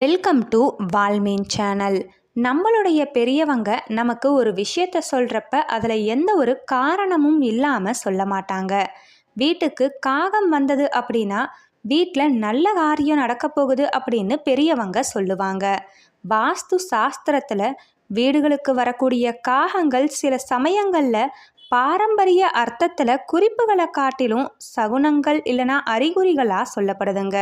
Welcome to வால்மீன் channel. நம்மளுடைய பெரியவங்க நமக்கு ஒரு விஷயத்த சொல்கிறப்ப அதில் எந்த ஒரு காரணமும் இல்லாமல் சொல்ல மாட்டாங்க. வீட்டுக்கு காகம் வந்தது அப்படின்னா வீட்டில் நல்ல காரியம் நடக்க போகுது அப்படின்னு பெரியவங்க சொல்லுவாங்க. வாஸ்து சாஸ்திரத்தில் வீடுகளுக்கு வரக்கூடிய காகங்கள் சில சமயங்களில் பாரம்பரிய அர்த்தத்தில் குறிப்புகளை காட்டிலும் சகுனங்கள் இல்லைனா அறிகுறிகளாக சொல்லப்படுதுங்க.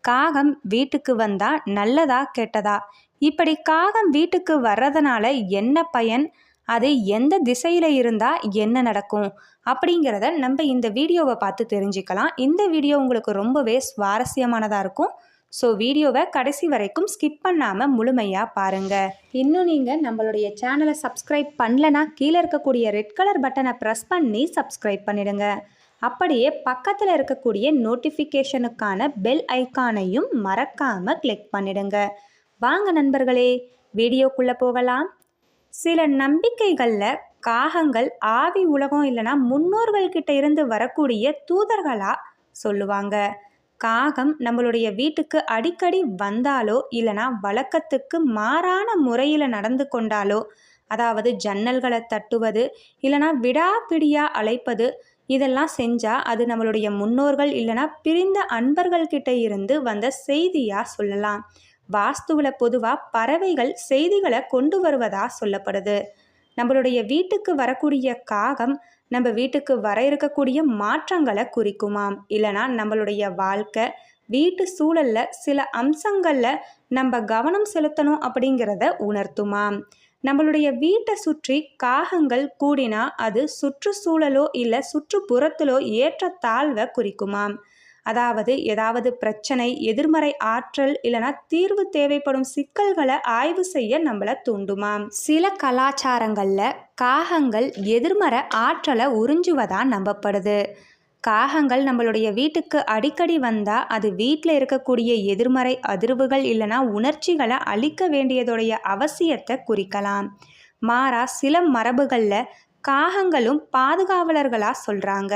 காகம் வீட்டுக்கு வந்தா நல்லதா கெட்டதா? இப்படி காகம் வீட்டுக்கு வர்றதுனால என்ன பயன்? அது எந்த திசையில இருந்தா என்ன நடக்கும் அப்படிங்கிறத நம்ம இந்த வீடியோவை பார்த்து தெரிஞ்சுக்கலாம். இந்த வீடியோ உங்களுக்கு ரொம்பவே சுவாரஸ்யமானதா இருக்கும். ஸோ வீடியோவை கடைசி வரைக்கும் ஸ்கிப் பண்ணாமல் முழுமையாக பாருங்கள். இன்னும் நீங்கள் நம்மளுடைய சேனலை சப்ஸ்கிரைப் பண்ணலனா கீழே இருக்கக்கூடிய ரெட் கலர் பட்டனை ப்ரெஸ் பண்ணி சப்ஸ்கிரைப் பண்ணிடுங்க. அப்படியே பக்கத்தில் இருக்கக்கூடிய நோட்டிஃபிகேஷனுக்கான பெல் ஐக்கானையும் மறக்காமல் கிளிக் பண்ணிடுங்க. வாங்க நண்பர்களே, வீடியோக்குள்ளே போகலாம். சில நம்பிக்கைகளில் காகங்கள் ஆவி உலகம் இல்லைனா முன்னோர்கள்கிட்ட இருந்து வரக்கூடிய தூதர்களாக சொல்லுவாங்க. காகம் நம்மளுடைய வீட்டுக்கு அடிக்கடி வந்தாலோ இல்லைனா வழக்கத்துக்கு மாறான முறையில் நடந்து கொண்டாலோ, அதாவது ஜன்னல்களை தட்டுவது இல்லைனா விடாப்பிடியாக அழைப்பது, இதெல்லாம் செஞ்சால் அது நம்மளுடைய முன்னோர்கள் இல்லைனா பிரிந்த அன்பர்கள்கிட்ட இருந்து வந்த செய்தியாக சொல்லலாம். வாஸ்துவில் பொதுவாக பறவைகள் செய்திகளை கொண்டு வருவதாக சொல்லப்படுது. நம்மளுடைய வீட்டுக்கு வரக்கூடிய காகம் நம்ம வீட்டுக்கு வர இருக்கக்கூடிய மாற்றங்களை குறிக்குமாம். இல்லைனா நம்மளுடைய வாழ்க்கை வீட்டு சூழலில் சில அம்சங்களில் நம்ம கவனம் செலுத்தணும் அப்படிங்கிறத உணர்த்துமாம். நம்மளுடைய வீட்டை சுற்றி காகங்கள் கூடினா அது சுற்றுச்சூழலோ இல்லை சுற்றுப்புறத்திலோ ஏற்ற தாழ்வை குறிக்குமாம். அதாவது ஏதாவது பிரச்சனை, எதிர்மறை ஆற்றல் இல்லைனா தீர்வு தேவைப்படும் சிக்கல்களை ஆய்வு செய்ய நம்மளை தூண்டுமாம். சில கலாச்சாரங்களில் காகங்கள் எதிர்மறை ஆற்றலை உறிஞ்சுவதாக நம்பப்படுது. காகங்கள் நம்மளுடைய வீட்டுக்கு அடிக்கடி வந்தால் அது வீட்டில் இருக்கக்கூடிய எதிர்மறை அதிர்வுகள் இல்லைனா உணர்ச்சிகளை அழிக்க வேண்டியதுடைய அவசியத்தை குறிக்கலாம். மாறா சில மரபுகளில் காகங்களும் பாதுகாவலர்களாக சொல்கிறாங்க.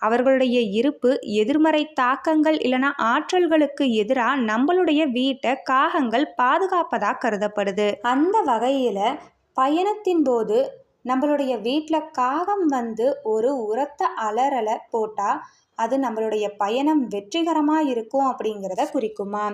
அவர்களுடைய இருப்பு எதிர்மறை தாக்கங்கள் இல்லைனா ஆற்றல்களுக்கு எதிராக நம்மளுடைய வீட்டை காகங்கள் பாதுகாப்பதாக கருதப்படுது. அந்த வகையில் பயணத்தின் போது நம்மளுடைய வீட்டில் காகம் வந்து ஒரு உரத்த அலறலை போட்டால் அது நம்மளுடைய பயணம் வெற்றிகரமாக இருக்கும் அப்படிங்கிறத குறிக்குமா.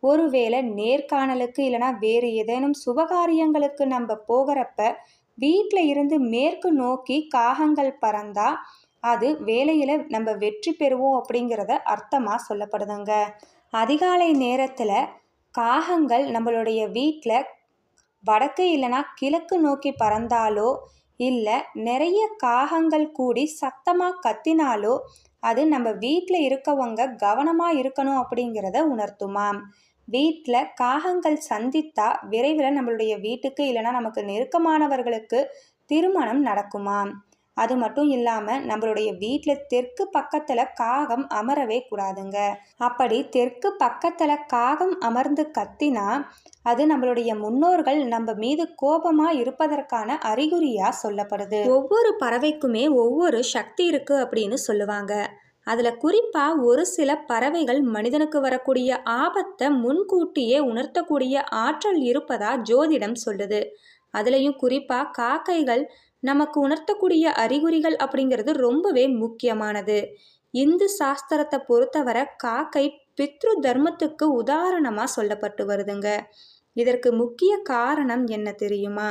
ஒருவேளை நேர்காணலுக்கு இல்லைனா வேறு ஏதேனும் சுபகாரியங்களுக்கு நம்ம போகிறப்ப வீட்டில் இருந்து மேற்கு நோக்கி காகங்கள் பறந்தால் அது வேலையில் நம்ம வெற்றி பெறுவோம் அப்படிங்கிறத அர்த்தமாக சொல்லப்படுதுங்க. அதிகாலை நேரத்தில் காகங்கள் நம்மளுடைய வீட்டில் வடக்கு இல்லைனா கிழக்கு நோக்கி பறந்தாலோ இல்லை நிறைய காகங்கள் கூடி சத்தமாக கத்தினாலோ அது நம்ம வீட்டில் இருக்கவங்க கவனமாக இருக்கணும் அப்படிங்கிறத உணர்த்துமாம். வீட்டில் காகங்கள் சந்தித்தா விரைவில் நம்மளுடைய வீட்டுக்கு இல்லைனா நமக்கு நெருக்கமானவர்களுக்கு திருமணம் நடக்குமாம். அது மட்டும் இல்லாமல் நம்மளுடைய வீட்டில் தெற்கு பக்கத்தில் காகம் அமரவே கூடாதுங்க. அப்படி தெற்கு பக்கத்தில் காகம் அமர்ந்து கத்தினா அது நம்மளுடைய முன்னோர்கள் நம்ம மீது கோபமாக இருப்பதற்கான அறிகுறியாக சொல்லப்படுது. ஒவ்வொரு பறவைக்குமே ஒவ்வொரு சக்தி இருக்குது அப்படின்னு சொல்லுவாங்க. அதில் குறிப்பாக ஒரு சில பறவைகள் மனிதனுக்கு வரக்கூடிய ஆபத்தை முன்கூட்டியே உணர்த்தக்கூடிய ஆற்றல் இருப்பதா ஜோதிடம் சொல்லுது. அதுலேயும் குறிப்பாக காக்கைகள் நமக்கு உணர்த்தக்கூடிய அறிகுறிகள் அப்படிங்கிறது ரொம்பவே முக்கியமானது. இந்து சாஸ்திரத்தை பொறுத்தவரை காக்கை பித்ரு தர்மத்துக்கு உதாரணமாக சொல்லப்பட்டு வருதுங்க. இதற்கு முக்கிய காரணம் என்ன தெரியுமா?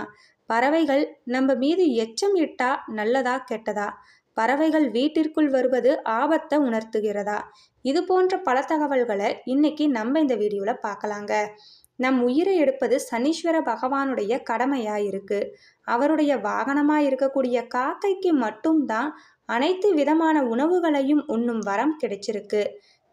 பறவைகள் நம்ம மீது எச்சம் இட்டா நல்லதா கெட்டதா? பறவைகள் வீட்டிற்குள் வருவது ஆபத்தை உணர்த்துகிறதா? இது போன்ற பல தகவல்களை இன்னைக்கு நம்ம இந்த வீடியோவில் பார்க்கலாங்க. நம் உயிரை எடுப்பது சனீஸ்வர பகவானுடைய கடமையாக இருக்குது. அவருடைய வாகனமாக இருக்கக்கூடிய காக்கைக்கு மட்டும்தான் அனைத்து விதமான உணவுகளையும் உண்ணும் வரம் கிடைச்சிருக்கு.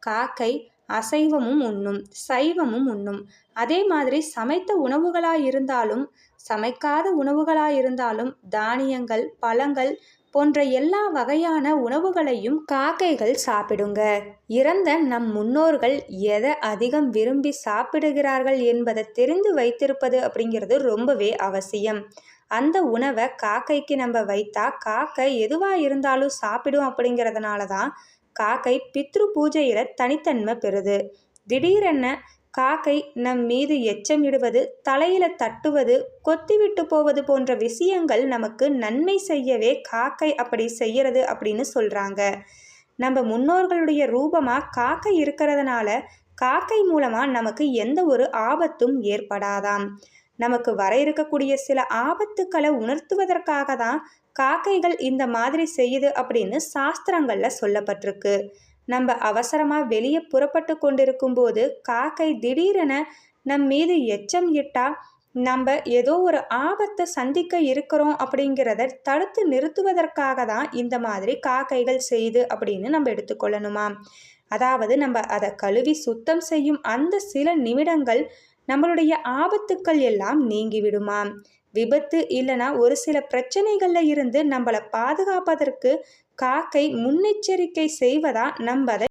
காக்கை அசைவமும் உண்ணும், சைவமும் உண்ணும். அதே மாதிரி சமைத்த உணவுகளாக இருந்தாலும் சமைக்காத உணவுகளாக இருந்தாலும் தானியங்கள், பழங்கள் போன்ற எல்லா வகையான உணவுகளையும் காக்கைகள் சாப்பிடுங்க. இறந்த நம் முன்னோர்கள் எதை அதிகம் விரும்பி சாப்பிடுகிறார்கள் என்பதை தெரிந்து வைத்திருப்பது அப்படிங்கிறது ரொம்பவே அவசியம். அந்த உணவை காக்கைக்கு நம்ம வைத்தா காக்கை எதுவாக இருந்தாலும் சாப்பிடும். அப்படிங்கிறதுனால தான் காக்கை பித்ரு பூஜையில் தனித்தன்மை பெறுது. திடீரென காக்கை நம் மீது எச்சமிடுவது, தலையில தட்டுவது, கொத்திவிட்டு போவது போன்ற விஷயங்கள் நமக்கு நன்மை செய்யவே காக்கை அப்படி செய்யறது அப்படின்னு சொல்றாங்க. நம்ம முன்னோர்களுடைய ரூபமா காக்கை இருக்கிறதுனால காக்கை மூலமா நமக்கு எந்த ஒரு ஆபத்தும் ஏற்படாதாம். நமக்கு வர இருக்கக்கூடிய சில ஆபத்துக்களை உணர்த்துவதற்காக தான் காக்கைகள் இந்த மாதிரி செய்யுது அப்படின்னு சாஸ்திரங்கள்ல சொல்லப்பட்டிருக்கு. நம்ம அவசரமா வெளியே புறப்பட்டு கொண்டிருக்கும் போது காக்கை திடீரென நம் மீது எச்சம் இட்டா நம்ம ஏதோ ஒரு ஆபத்தை சந்திக்க இருக்கிறோம் அப்படிங்கிறத தடுத்து நிறுத்துவதற்காக தான் இந்த மாதிரி காக்கைகள் செய்யுது அப்படின்னு நம்ம எடுத்துக்கொள்ளணுமா. அதாவது நம்ம அதை கழுவி சுத்தம் செய்யும் அந்த சில நிமிடங்கள் நம்மளுடைய ஆபத்துக்கள் எல்லாம் நீங்கிவிடுமாம். விபத்து இல்லைன்னா ஒரு சில பிரச்சனைகள்ல இருந்து நம்மளை பாதுகாப்பதற்கு காக்கை முன்னெச்சரிக்கை செய்வதா நம்ம அதை